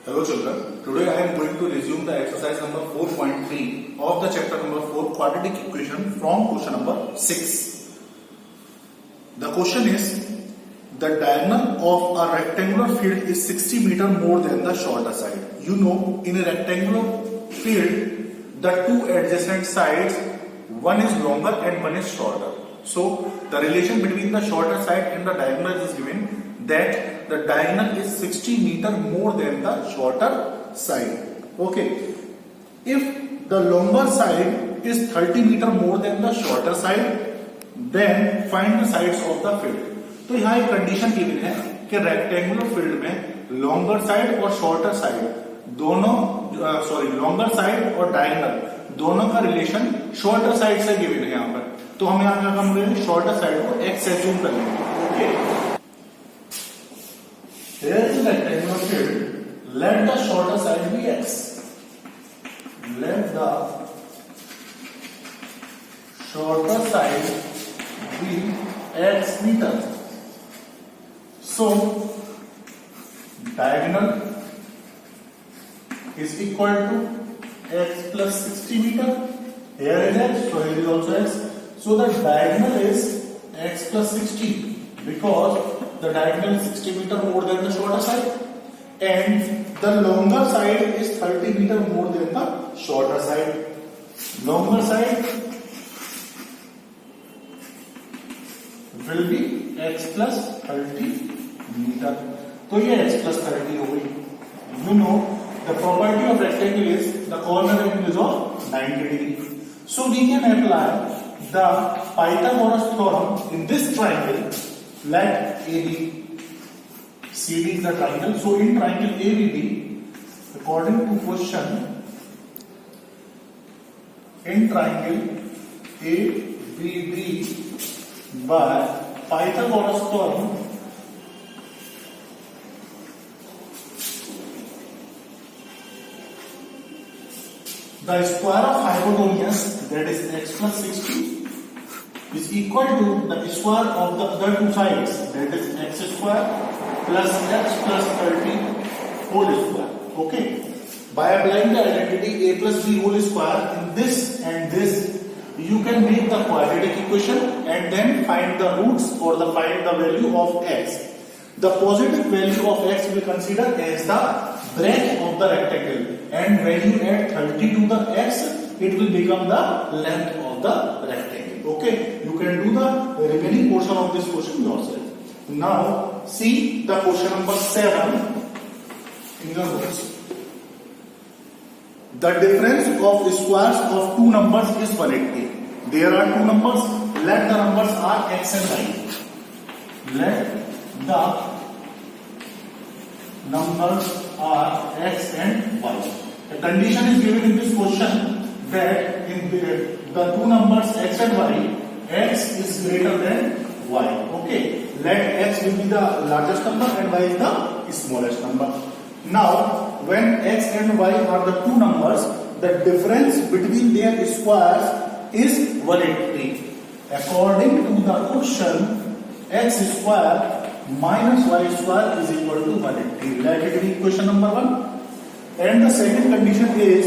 Hello children, today I am going to resume the exercise number 4.3 of the chapter number 4 quadratic equation from question number 6. The question is, the diagonal of a rectangular field is 60 meter more than the shorter side. You know, in a rectangular field, the two adjacent sides, one is longer and one is shorter. So, the relation between the shorter side and the diagonal is given that the diagonal is 60 meter more than the shorter side. Okay. If the longer side is 30 meter more than the shorter side, then find the sides of the field. तो यहाँ एक condition given है कि rectangular field में longer side और shorter side दोनों longer side और diagonal दोनों का रिलेशन शॉर्टर साइड से गिवन है यहाँ पर. तो हम यहाँ क्या करेंगे, शॉर्टर साइड को x एज्यूम कर लेंगे. Okay, here is rectangular field, let the shorter side be x. Let the shorter side be x meter. So, diagonal is equal to x plus 60 meter. Here is x, so here is also x. So, the diagonal is x plus 60 because the diagonal is 60 meter more than the shorter side and the longer side is 30 meter more than the shorter side. Longer side will be x plus 30 meter. So ये x plus 30 हो गई. You know the property of rectangle is the corner angle is of 90 degree. So we can apply the Pythagoras theorem in this triangle. Let AB, CD is the triangle. So in triangle ABD, according to question, in triangle ABD by Pythagoras theorem, the square of hypotenuse, that is x plus 60, is equal to the square of the other two sides, that is x square plus x plus 30 whole square. Okay. By applying the identity a plus b whole square in this and this, you can make the quadratic equation and then find the roots or find the value of x. The positive value of x we consider as the breadth of the rectangle, and when you add 30 to the x, it will become the length of the rectangle. Okay, you can do the remaining portion of this question yourself. Now, see the question number 7 in your books. The difference of squares of two numbers is 180. There are two numbers. Let the numbers are x and y. Let the numbers are x and y. The condition is given in this question that in the two numbers x and y, x is greater than y. Okay, let x will be the largest number and y is the smallest number. Now, when x and y are the two numbers, the difference between their squares is 180. According to the question, x square minus y square is equal to 180. Let it be equation number 1. And the second condition is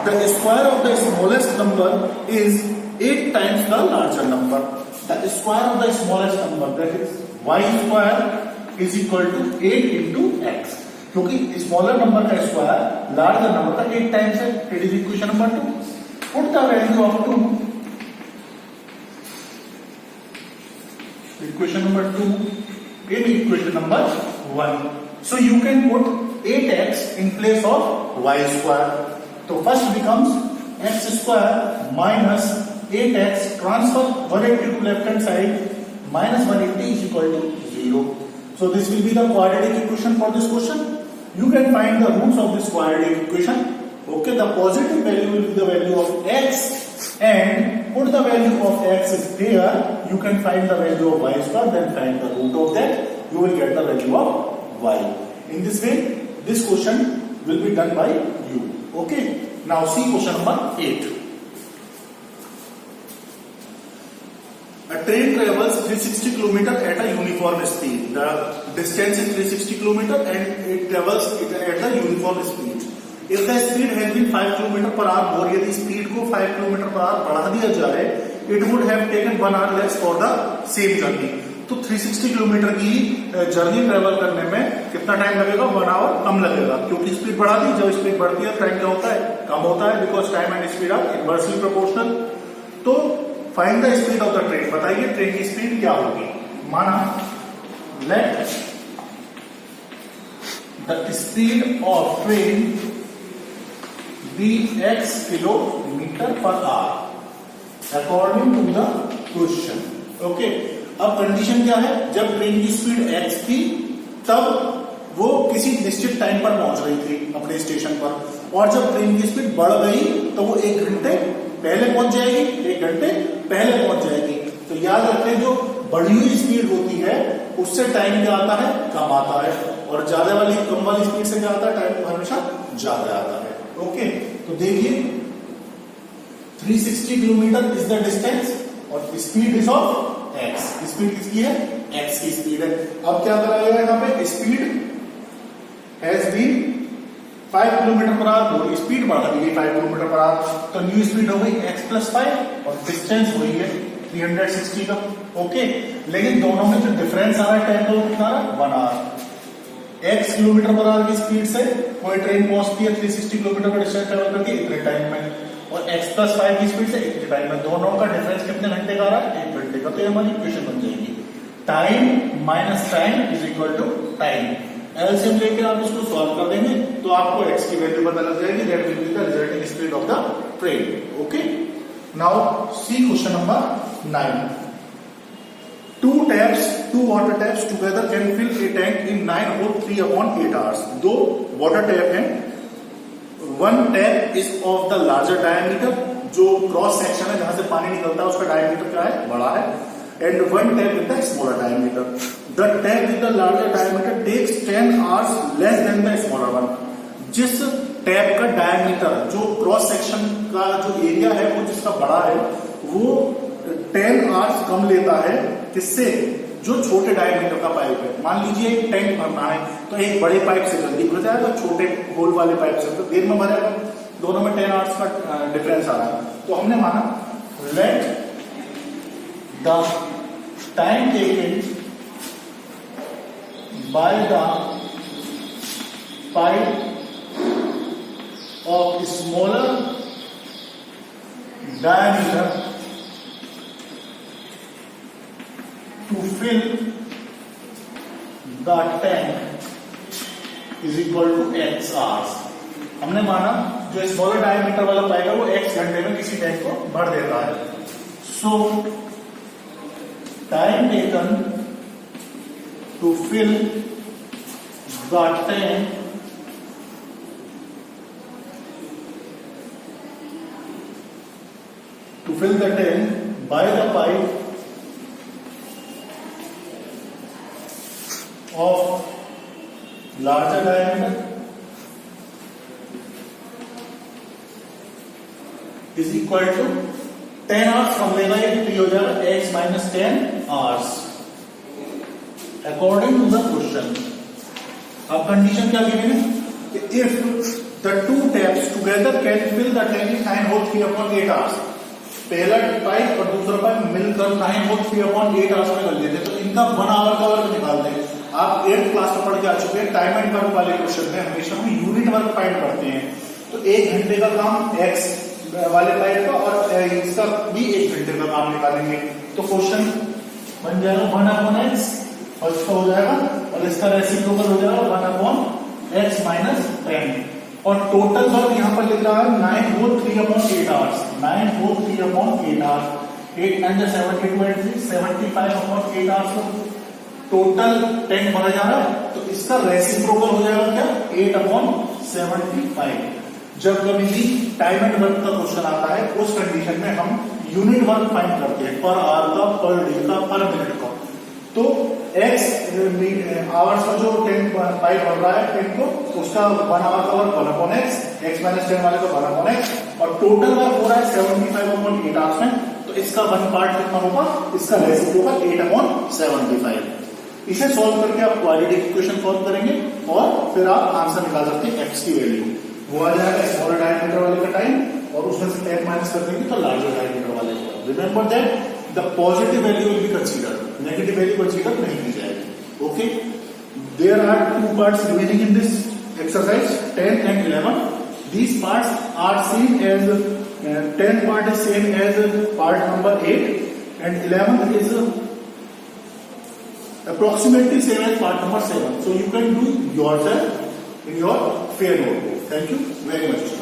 the square of the smallest number is 8 times the larger number. The square of the smallest number, that is y square, is equal to 8 into x. क्योंकि smaller number का square larger number का 8 times है. It is equation number 2. Put the value of 2. Equation number 2 in equation number 1. So you can put 8x in place of y square. So first becomes x square minus 8x, transfer 180 to left hand side, minus 180 is equal to 0. So this will be the quadratic equation for this question. You can find the roots of this quadratic equation. Okay, the positive value will be the value of x and put the value of x is here. You can find the value of y square, then find the root of that. You will get the value of y. In this way, this question will be done by you. Okay. Now see question number 8. A train travels 360 km at a uniform speed. The distance is 360 km and it travels at uniform speed. If the speed has been 5 kilometre per hour और यदि speed को 5 kilometre per our बढ़ा दिया जाए, it would have taken 1 our less for the same journey. तो 360 kilometre की journey travel करने में कितना टाइम लगेगा? 1 आवर कम लगेगा, क्योंकि स्पीड बढ़ा दी। जब स्पीड बढ़ती है टाइम क्या होता है? कम होता है, because time and speed are inversely proportional. तो find the speed of the train. बताइए ट्रेन की स्पीड क्या होगी? माना let the speed of train be x kilometre per hour according to the question. Okay, अब कंडीशन क्या है? जब ट्रेन की स्पीड x थी तब वो किसी निश्चित टाइम पर पहुंच रही थी अपने स्टेशन पर, और जब ट्रेन की स्पीड बढ़ गई तो वो 1 घंटे पहले पहुंच जाएगी, 1 घंटे पहले पहुंच जाएगी। तो याद रखें, जो बढ़ी हुई स्पीड होती है उससे टाइम क्या आता है? कम आता है, और ज्यादा वाली कम वाली स्पीड से क्या आता है? टाइम हमेशा ज्यादा आता है। ओके, तो देखिए 360 किलोमीटर इज द डिस्टेंस और speed is of x। Speed किसकी है? x की स्पीड है। अब क्या कराएगा यहाँ पे? Speed has been 5 kilometre per hour, तो स्पीड बढ़ा दी गई 5 किलोमीटर पर आवर, तो न्यू स्पीड हो गई x + 5 और डिस्टेंस वही है 360 का। ओके, लेकिन दोनों में जो डिफरेंस आ रहा है टाइम का, कितना आ रहा है? 1 hour. x kilometre per hour की स्पीड से कोई ट्रेन पहुंचती है 360 किलोमीटर का डिस्टेंस ट्रेवल करती है इतने टाइम में, और x + 5 की स्पीड से इतने टाइम में। दोनों का डिफरेंस कितने घंटे का आ रहा है? 1 घंटे का। तो ये हमारी इक्वेशन बन जाएगी, time minus time is equal to time. LCM लेके आप इसको सॉल्व कर देंगे तो आपको x की वैल्यू पता लग जाएगी, that will be the resulting speed of the train. Okay, now see question number 9। Two water taps together can fill a tank in 9 or 3/8 hours. दो water tap हैं, one tap is of the larger diameter, जो cross section है जहां से पानी निकलता है उसका डायमीटर क्या है? बड़ा है, and one tap with the smaller diameter. The tap with the larger diameter takes 10 hours less than the smaller one. जिस टैप का डायमीटर, जो क्रॉस सेक्शन का जो एरिया है वो जिसका बड़ा है, वो 10 आवर्स कम लेता है। किससे? जो छोटे डायमीटर का पाइप है। मान लीजिए एक टैंक भरना है तो एक बड़े पाइप से जल्दी भर जाएगा, छोटे होल वाले पाइप से तो देर में भरेगा। दोनों में 10 आवर्स का डिफरेंस आ रहा है। तो हमने माना let the time taken by the pipe of smaller diameter to fill the tank is equal to x hours। हमने माना जो स्मॉलर डायमीटर वाला पाइप है वो x घंटे में किसी टैंक को भर देता है। So time taken to fill the tank to fill the tank by the pipe of larger diameter is equal to 10 hours कम लेगा, ये तो हो जाएगा x minus 10 hours according to the question। अब कंडीशन क्या गिवन है? if the two taps together can fill the tank in 9 or 3/8 hours, पहला pipe और दूसरा पाइप मिलकर 9 और 3/8 आवर्स में कर लेते हैं, तो इनका 1 आवर का वर्क निकालते हैं। आप 8th क्लास में पढ़ के आ चुके हैं, टाइम एंड वर्क वाले क्वेश्चन में हमेशा हम यूनिट वर्क फाइंड करते हैं। तो 1 घंटे का काम x वाले पाइप का और इसका भी 1 घंटे का काम निकालेंगे। तो क्वेश्चन बन जाएगा 1/x फर्स्ट का हो जाएगा, और इसका रेसिप्रोकल हो जाएगा 1/x minus 10, और टोटल वर्क यहां पर लिख रहा है 9 और 3/8 आवर्स। 9 और 3/8 hours, 8 9 72 and 3 75/8 hours total tank भरा जा रहा है। तो इसका रेसिप्रोकल हो जाएगा क्या? 8/75। जब कभी भी टाइम एंड वर्क का क्वेश्चन आता है उस कंडीशन में हम यूनिट वर्क फाइंड करते हैं, पर आवर का, पर डे का, पर मिनट का। तो x आवर्स का जो टैंक पाइप भर रहा है टैंक को, उसका 1 आवर का वर्क 1/x, x minus 10 वाले का 1/x, और टोटल वर्क हो रहा है 75/8 आवर्स में। तो इसका 1 पार्ट कितना होगा? इसका रेसिप्रोकल 8/75। इसे सॉल्व करके आप क्वाड्रेटिक इक्वेशन सॉल्व करेंगे और फिर आप आंसर निकाल सकते हैं एक्स की वैल्यू। वो आ जाएगा स्मॉलर डायमीटर वाले का टाइम और उसमें से 10 माइनस कर देंगे तो लार्जर डायमीटर वाले का। Remember that the positive value will be considered, negative value consider नहीं की जाएगी। Okay, there are 2 parts remaining in this exercise 10 and 11. These parts are seen as 10 part is same as part number 8 and 11 is approximately same as part number 7. So you can do yourself in your fair notebook. Thank you very much.